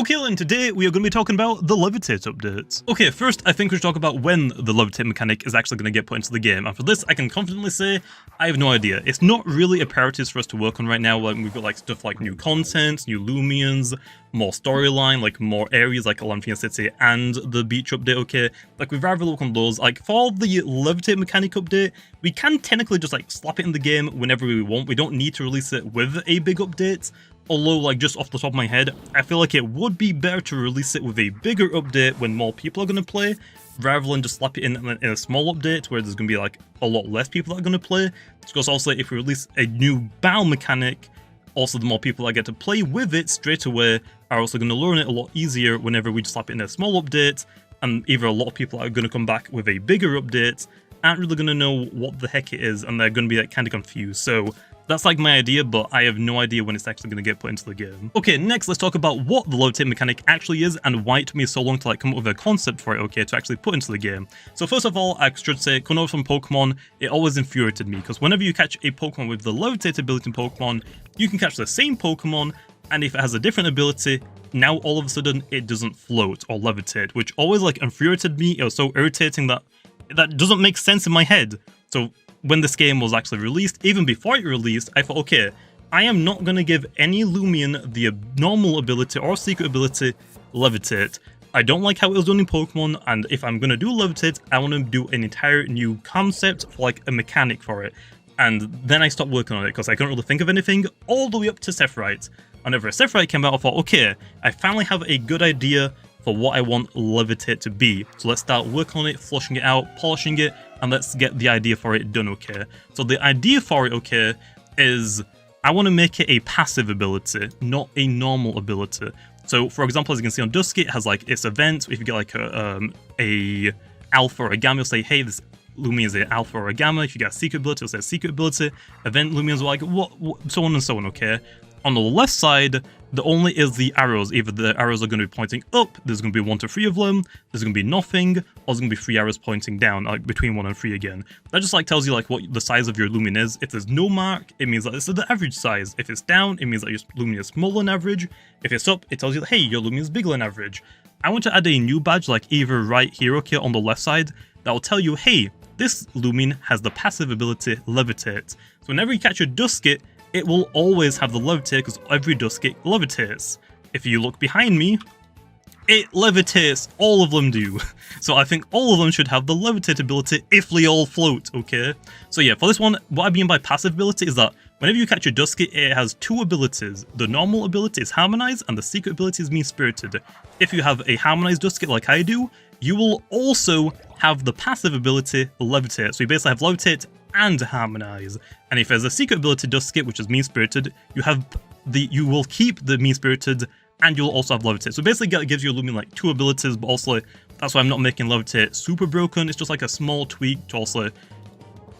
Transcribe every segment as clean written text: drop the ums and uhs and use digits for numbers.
Okay, and today we are going to be talking about the Levitate updates. Okay, first I think we should talk about when the Levitate mechanic is actually going to get put into the game, and for this I can confidently say I have no idea. It's not really a priority for us to work on right now. Like, we've got like stuff like new content, new Loomians, more storyline, like more areas like Loomian City and the beach update, okay? Like, we'd rather look on those. Like, for the Levitate mechanic update, we can technically just like slap it in the game whenever we want. We don't need to release it with a big update. Although, like, just off the top of my head, I feel like it would be better to release it with a bigger update when more people are going to play, rather than just slap it in a small update where there's going to be, like, a lot less people that are going to play. Because also, if we release a new battle mechanic, also the more people that get to play with it straight away are also going to learn it a lot easier whenever we just slap it in a small update, and either a lot of people are going to come back with a bigger update, aren't really going to know what the heck it is, and they're going to be, like, kind of confused. So that's like my idea, but I have no idea when it's actually going to get put into the game. Okay, next let's talk about what the Levitate mechanic actually is and why it took me so long to like come up with a concept for it, okay, to actually put into the game. So first of all, I should say, coming over from Pokemon, it always infuriated me, because whenever you catch a Pokemon with the Levitate ability in Pokemon, you can catch the same Pokemon, and if it has a different ability, now all of a sudden it doesn't float or levitate, which always like infuriated me. It was so irritating that doesn't make sense in my head. So when this game was actually released, even before it released, I thought, okay, I am not going to give any Loomian the normal ability or secret ability Levitate. I don't like how it was done in Pokemon, and if I'm going to do Levitate, I want to do an entire new concept for like a mechanic for it. And then I stopped working on it because I couldn't really think of anything all the way up to Sephiroth. Whenever Sephiroth came out, I thought, okay, I finally have a good idea for what I want Levitate to be. So let's start working on it, flushing it out, polishing it, and let's get the idea for it done, okay? So the idea for it, okay, is I want to make it a passive ability, not a normal ability. So, for example, as you can see on Dusky, it has like its events. If you get like a alpha or a gamma, it'll say, hey, this Loomian is an alpha or a gamma. If you get a secret ability, it'll say secret ability. Event Loomians are like, what, so on and so on, okay? On the left side, there only is the arrows. Either the arrows are going to be pointing up, there's going to be 1 to 3 of them, there's going to be nothing, or there's going to be 3 arrows pointing down, like between 1 and 3 again. That just like tells you like what the size of your Loomian is. If there's no mark, it means that this is the average size. If it's down, it means that your Loomian is smaller than average. If it's up, it tells you that, hey, your Loomian is bigger than average. I want to add a new badge, like either right here, okay, on the left side, that will tell you, hey, this Loomian has the passive ability Levitate. So whenever you catch a Duskit, it will always have the Levitate because every Duskit levitates. If you look behind me, it levitates. All of them do. So I think all of them should have the Levitate ability if they all float, okay? So yeah, for this one, what I mean by passive ability is that whenever you catch a Duskit, it has 2 abilities. The normal ability is Harmonize, and the secret ability is Mean-Spirited. If you have a Harmonized Duskit like I do, you will also have the passive ability Levitate. So you basically have Levitate and Harmonize. And if there's a secret ability Duskit, which is Mean-Spirited, you will keep the Mean-Spirited, and you'll also have Levitate. So basically it gives you a Loomian like 2 abilities, but also that's why I'm not making Levitate super broken. It's just like a small tweak to also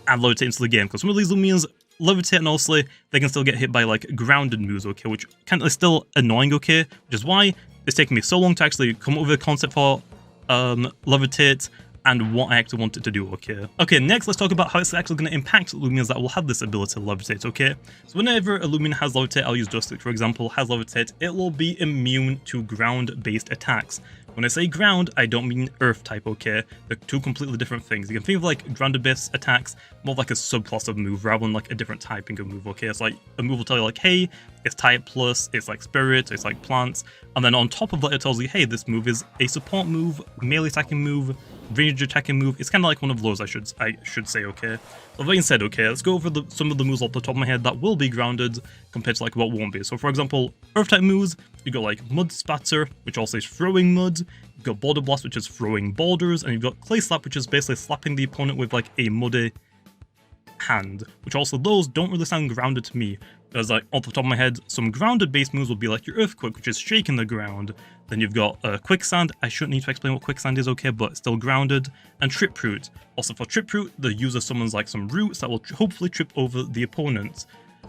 add Levitate into the game, because some of these Loomians levitate, and also they can still get hit by like grounded moves, okay, which kind of still annoying, okay, which is why it's taken me so long to actually come up with a concept for Levitate and what I actually want it to do, okay? Okay, next let's talk about how it's actually going to impact Loomians that will have this ability to Levitate, okay? So whenever a Loomian has Levitate, I'll use Dustic for example, has Levitate, it will be immune to ground-based attacks. When I say ground, I don't mean earth type, okay? They're 2 completely different things. You can think of like grounded-based attacks more like a subclass of move rather than like a different typing of move, okay? It's like a move will tell you like, hey, it's type plus, it's like spirit, it's like plants, and then on top of that it tells you, hey, this move is a support move, melee attacking move, ranged attacking move. It's kind of like one of those, I should say, okay? So that being said, okay, let's go over some of the moves off the top of my head that will be grounded compared to like what won't be. So for example, earth type moves, you got like Mud Spatter, which also is throwing mud, you've got Border Blast, which is throwing borders, and you've got Clay Slap, which is basically slapping the opponent with like a muddy hand, which also those don't really sound grounded to me. There's like, off the top of my head, some grounded base moves will be like your Earthquake, which is shaking the ground. Then you've got Quicksand. I shouldn't need to explain what Quicksand is, okay, but still grounded. And Trip Root. Also for Trip Root, the user summons like some roots that will hopefully trip over the opponent.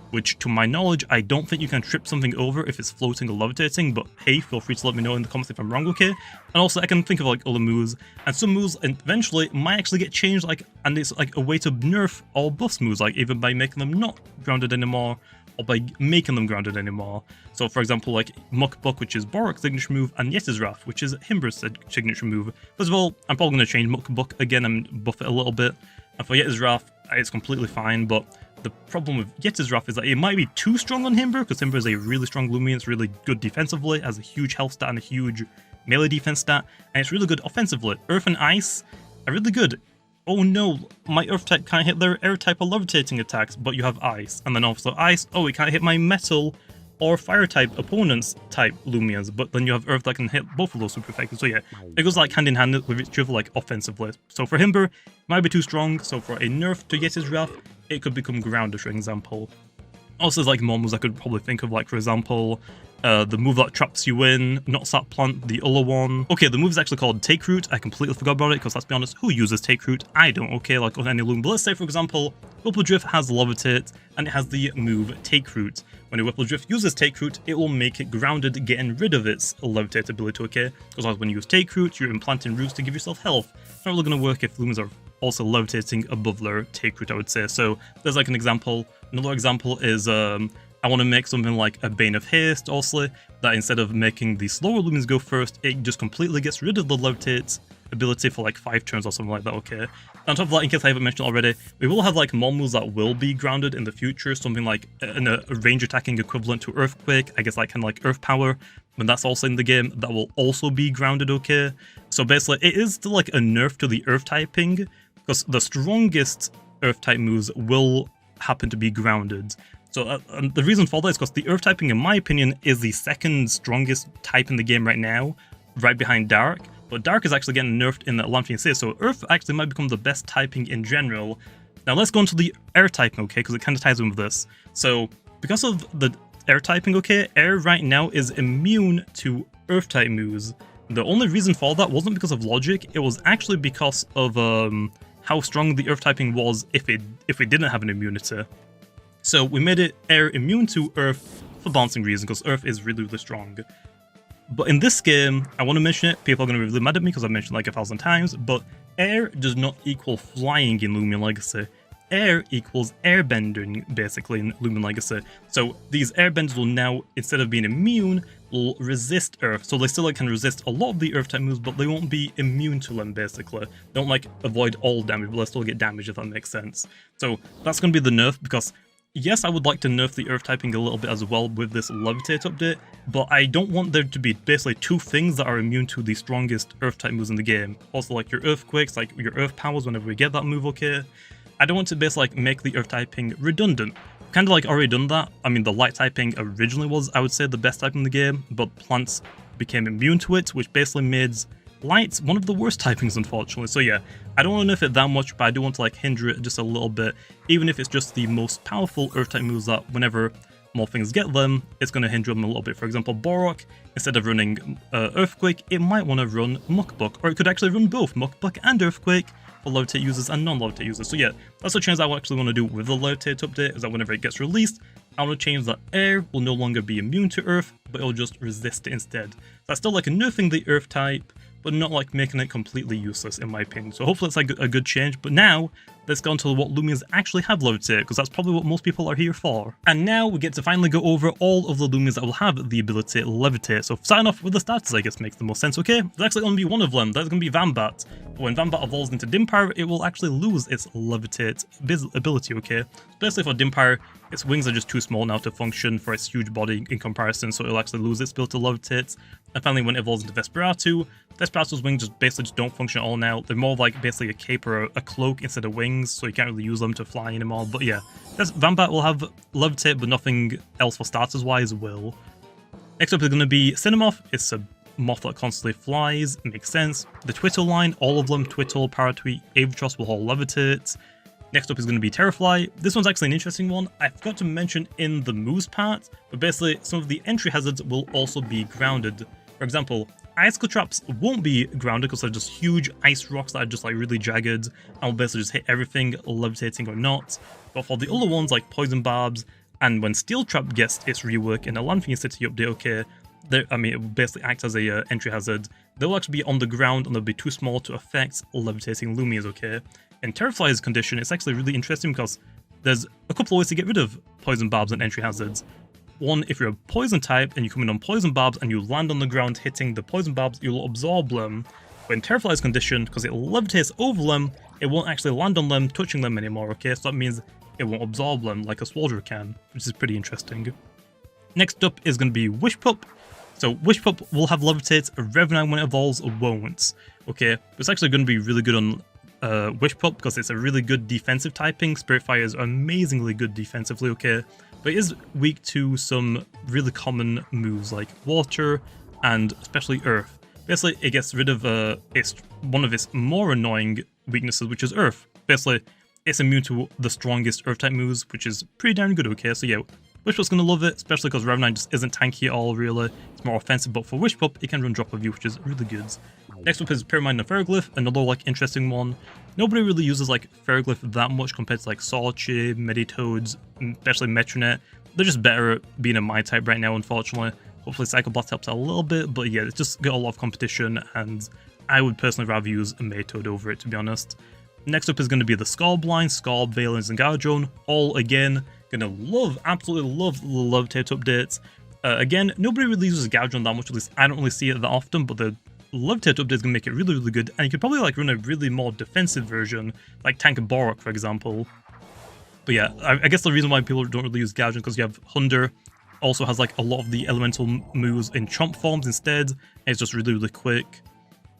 Which, to my knowledge, I don't think you can trip something over if it's floating or levitating, but hey, feel free to let me know in the comments if I'm wrong, okay? And also, I can think of like other moves, and some moves eventually might actually get changed, like, and it's like a way to nerf or buff moves, like even by making them not grounded anymore, or by making them grounded anymore. So for example, like Muck Buck, which is Borok's signature move, and Yeti's Wrath, which is Himber's signature move. First of all, I'm probably going to change Muck Buck again and buff it a little bit. And for Yeti's Wrath, it's completely fine, but the problem with Yeti's Wrath is that it might be too strong on Himber, because Himber is a really strong Loomian. It's really good defensively, has a huge health stat and a huge melee defense stat, and it's really good offensively. Earth and Ice are really good. Oh no, my Earth type can't hit their Air type or Levitating attacks, but you have Ice. And then also Ice, oh, it can't hit my Metal or Fire type opponents type Loomians, but then you have Earth that can hit both of those super effectively. So yeah, it goes like hand in hand with each other, like offensively. So for Himber, it might be too strong, so for a nerf to Yeti's Wrath, it could become Grounded, for example. Also, there's like more moves I could probably think of, like for example, the move that traps you in, not Sap Plant, the other one. Okay, the move is actually called Take Root. I completely forgot about it, because let's be honest, who uses Take Root? I don't, okay, like on any Loom. But let's say, for example, Whipple Drift has Levitate, and it has the move Take Root. When a Whipple Drift uses Take Root, it will make it grounded, getting rid of its Levitate ability, okay? Because when you use Take Root, you're implanting roots to give yourself health. It's not really going to work if Loomians are also levitating above their Take Root, I would say. So there's like an example. Another example is I want to make something like a Bane of Haste, also, that instead of making the slower Loomians go first, it just completely gets rid of the Levitate ability for like 5 turns or something like that, okay? On top of that, in case I haven't mentioned already, we will have like more moves that will be grounded in the future, something like a range attacking equivalent to Earthquake, I guess like kind of like Earth Power, when that's also in the game, that will also be grounded, okay? So basically, it is still like a nerf to the Earth typing, because the strongest Earth type moves will happen to be grounded. So the reason for that is because the Earth typing, in my opinion, is the second strongest type in the game right now, right behind Dark. But Dark is actually getting nerfed in the Loomian series, so Earth actually might become the best typing in general. Now let's go into the Air typing, okay, because it kind of ties in with this. So because of the Air typing, okay, Air right now is immune to Earth type moves. The only reason for that wasn't because of logic, it was actually because of how strong the Earth typing was if it didn't have an immunity. So we made it Air immune to Earth for balancing reasons, because Earth is really, really strong. But in this game, I want to mention it, people are going to be really mad at me because I've mentioned it like 1,000 times, but Air does not equal flying in Loomian Legacy. Air equals airbending, basically, in Loomian Legacy. So these airbenders will now, instead of being immune, will resist Earth. So they still can resist a lot of the Earth type moves, but they won't be immune to them, basically. They don't like avoid all damage, but they'll still get damage, if that makes sense. So that's going to be the nerf, because yes, I would like to nerf the Earth typing a little bit as well with this Levitate update, but I don't want there to be basically 2 things that are immune to the strongest Earth type moves in the game. Also like your Earthquakes, like your Earth Powers whenever we get that move, okay? I don't want to basically like make the Earth typing redundant. Kind of like already done that. I mean, the Light typing originally was, I would say, the best type in the game, but Plants became immune to it, which basically made Light's one of the worst typings, unfortunately. So yeah, I don't want to nerf it that much, but I do want to like hinder it just a little bit, even if it's just the most powerful Earth type moves that whenever more things get them, it's going to hinder them a little bit. For example, Borok, instead of running Earthquake, it might want to run Muck Buck, or it could actually run both Muck Buck and Earthquake for Levitate users and non-Levitate users. So yeah, that's a change I actually want to do with the Levitate update, is that whenever it gets released, I want to change that Air will no longer be immune to Earth, but it'll just resist it instead. So that's still like nerfing the Earth type, but not like making it completely useless, in my opinion. So hopefully it's like a good change. But now let's go into what Loomians actually have Levitate, because that's probably what most people are here for. And now we get to finally go over all of the Loomians that will have the ability Levitate. So starting off with the starters, I guess makes the most sense, okay? There's actually going to be one of them, that's going to be Vambat. But when Vambat evolves into Dimpire, it will actually lose its Levitate ability, okay? Basically for Dimpire, its wings are just too small now to function for its huge body in comparison, so it'll actually lose its ability to Levitate. And finally, when it evolves into Vesperatu, Vesperatu's wings basically just don't function at all now. They're more like basically a cape or a cloak instead of wings, so you can't really use them to fly anymore. But yeah, Vambat will have Levitate, but nothing else for starters-wise will. Next up is going to be Cinemoth. It's a moth that constantly flies, it makes sense. The Twittle line, all of them, Twittle, Paratweet, Avatros will all Levitate. Next up is going to be Terrafly. This one's actually an interesting one. I forgot to mention in the moves part, but basically some of the entry hazards will also be grounded. For example, Icicle Traps won't be grounded because they're just huge ice rocks that are just like really jagged and will basically just hit everything, levitating or not. But for the other ones like Poison Barbs, and when Steel Trap gets its rework in a Loomian City update, okay, I mean, it will basically act as a entry hazard. They'll actually be on the ground and they'll be too small to affect levitating Loomians, okay? In Terrafly's condition, it's actually really interesting because there's a couple of ways to get rid of poison barbs and entry hazards. One, if you're a poison type and you come in on poison barbs and you land on the ground hitting the poison barbs, you'll absorb them. But in Terrafly's condition, because it levitates over them, it won't actually land on them, touching them anymore, okay? So that means it won't absorb them like a Swallower can, which is pretty interesting. Next up is going to be Wish Pup. So Wish Pup will have Levitate, Revenant when it evolves won't, okay? It's actually going to be really good on Wish Pup because it's a really good defensive typing. Spirit Fire is amazingly good defensively, okay? But it is weak to some really common moves like Water and especially Earth. Basically, it gets rid of one of its more annoying weaknesses, which is Earth. Basically, it's immune to the strongest Earth-type moves, which is pretty darn good, okay? So yeah, Wish Pup's going to love it, especially because Revenant just isn't tanky at all, really. It's more offensive, but for Wish Pup, it can run Drop of You, which is really good. Next up is Pyramid and Ferroglyph, another like interesting one. Nobody really uses like Ferroglyph that much compared to like Sorche, Meditoads, especially Metronet. They're just better at being a my type right now, unfortunately. Hopefully Psychoblast helps out a little bit, but yeah, it's just got a lot of competition, and I would personally rather use a Meditoad over it, to be honest. Next up is going to be the Scorbline, Scorb, Valence, and Gardrone. All, again, gonna love, absolutely love the Levitate updates. Again, nobody really uses Gardrone that much, at least I don't really see it that often, but the Levitate update is gonna make it really, really good, and you could probably like run a really more defensive version, like Tank and Borok, for example. But yeah, I guess the reason why people don't really use Gardrone because you have Hunder, also has like a lot of the elemental moves in Chomp forms instead, and it's just really, really quick.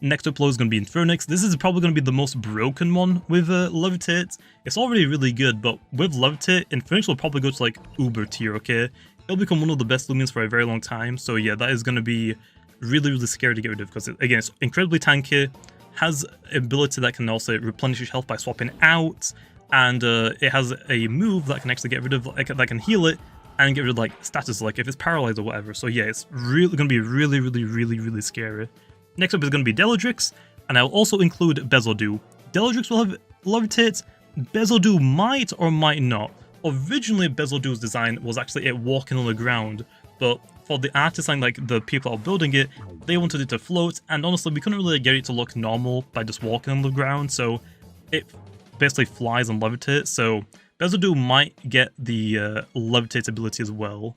Next up low is going to be Infernix. This is probably going to be the most broken one with Levitate. It's already really good, but with Levitate, Infernix will probably go to like Uber tier, okay? It'll become one of the best Loomians for a very long time, so yeah, that is going to be really, really scary to get rid of, because again, it's incredibly tanky, has ability that can also replenish your health by swapping out, and it has a move that can actually get rid of, like, that can heal it, and get rid of like status, like if it's paralyzed or whatever. So yeah, it's really going to be really, really, really, really scary. Next up is going to be Deladrix, and I'll also include Bezodu. Deladrix will have Levitate, Bezodu might or might not. Originally, Bezodu's design was actually it walking on the ground, but for the artists and like the people that are building it, they wanted it to float, and honestly, we couldn't really get it to look normal by just walking on the ground, so it basically flies and levitates, so Bezodu might get the Levitate ability as well.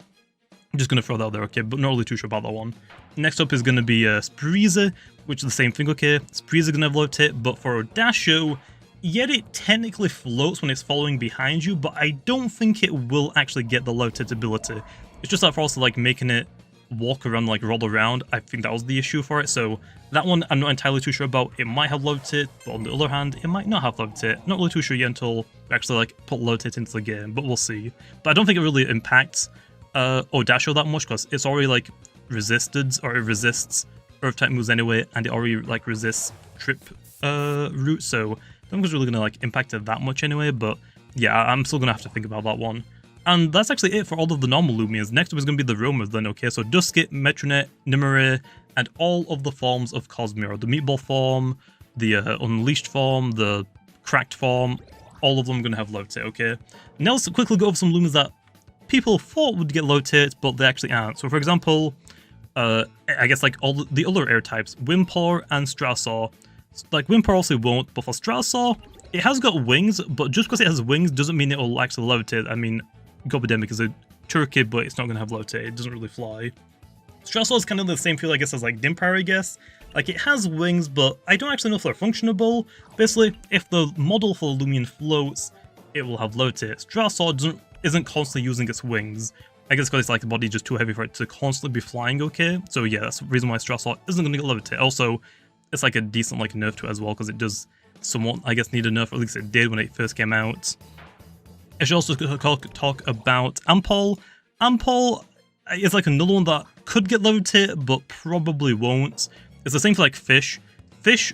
I'm just going to throw that out there, okay, but not really too sure about that one. Next up is going to be Spreeza, which is the same thing, okay. Spreeza going to have Levitate, but for Dasho, yet it technically floats when it's following behind you, but I don't think it will actually get the Levitate ability. It's just that for also like making it walk around, like roll around, I think that was the issue for it, so that one I'm not entirely too sure about. It might have Levitate, but on the other hand, it might not have Levitate. Not really too sure yet until we actually like put Levitate into the game, but we'll see. But I don't think it really impacts Odasho that much, because it's already like resisted, or it resists Earth type moves anyway, and it already like resists Trip route, so I don't think it's really gonna like impact it that much anyway. But yeah, I'm still gonna have to think about that one. And that's actually it for all of the normal Loomians. Next up is gonna be the Roamers then, okay? So Duskit, Metronet, Nimue, and all of the forms of Cosmere. The Meatball form, the Unleashed form, the Cracked form, all of them are gonna have Levitate, okay? Now let's quickly go over some Loomians that people thought would get Levitate, but they actually aren't. So for example, I guess like all the other air types, Wimpor and Strasor. Like Wimpor also won't, but for Strasor, it has got wings, but just because it has wings doesn't mean it will actually Levitate. I mean, Gobidemic is a turkey, but it's not going to have Levitate. It doesn't really fly. Strasor is kind of the same feel, I guess, as like Dimpire, I guess. Like, it has wings, but I don't actually know if they're functionable. Basically, if the model for Loomian floats, it will have Levitate. Strasor isn't constantly using its wings. I guess because it's like the body just too heavy for it to constantly be flying, okay? So yeah, that's the reason why Strasor isn't going to get Levitate. Also, it's like a decent like nerf to it as well, because it does somewhat, I guess, need a nerf, or at least it did when it first came out. I should also talk about Ampol. Ampol is like another one that could get Levitate, but probably won't. It's the same for like Fish. Fish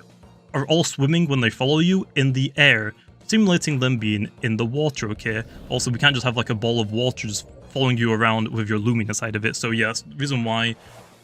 are all swimming when they follow you in the air, simulating them being in the water, okay? Also, we can't just have like a ball of water just following you around with your Loomian inside of it. So yeah, that's the reason why,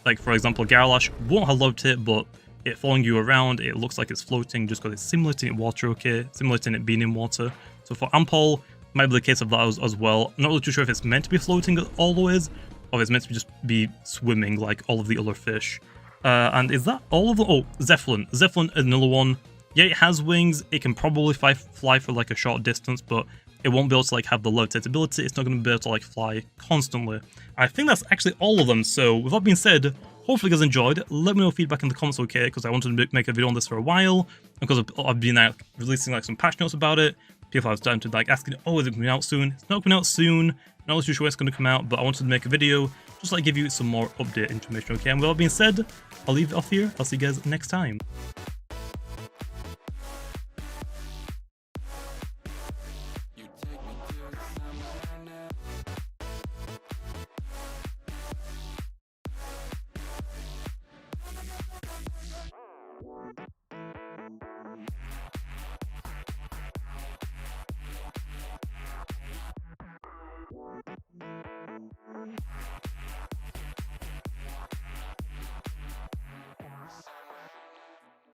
like for example, Garlash won't have Levitate, but it following you around, it looks like it's floating just because it's simulating water, okay? Simulating it being in water. So for Ampol, might be the case of that as well. I'm not really too sure if it's meant to be floating always, or if it's meant to just be swimming like all of the other fish. And is that all of them? Oh, Zeppelin. Zeppelin is another one. Yeah, it has wings. It can probably fly for like a short distance, but it won't be able to like have the levitate ability. It's not going to be able to like fly constantly. I think that's actually all of them. So with that being said, hopefully you guys enjoyed. Let me know feedback in the comments, okay? Because I wanted to make a video on this for a while, because I've been like releasing like some patch notes about it. People have started to like asking, oh, is it coming out soon? It's not coming out soon. Not really sure when it's going to come out, but I wanted to make a video just like give you some more update information, okay? And with that being said, I'll leave it off here. I'll see you guys next time.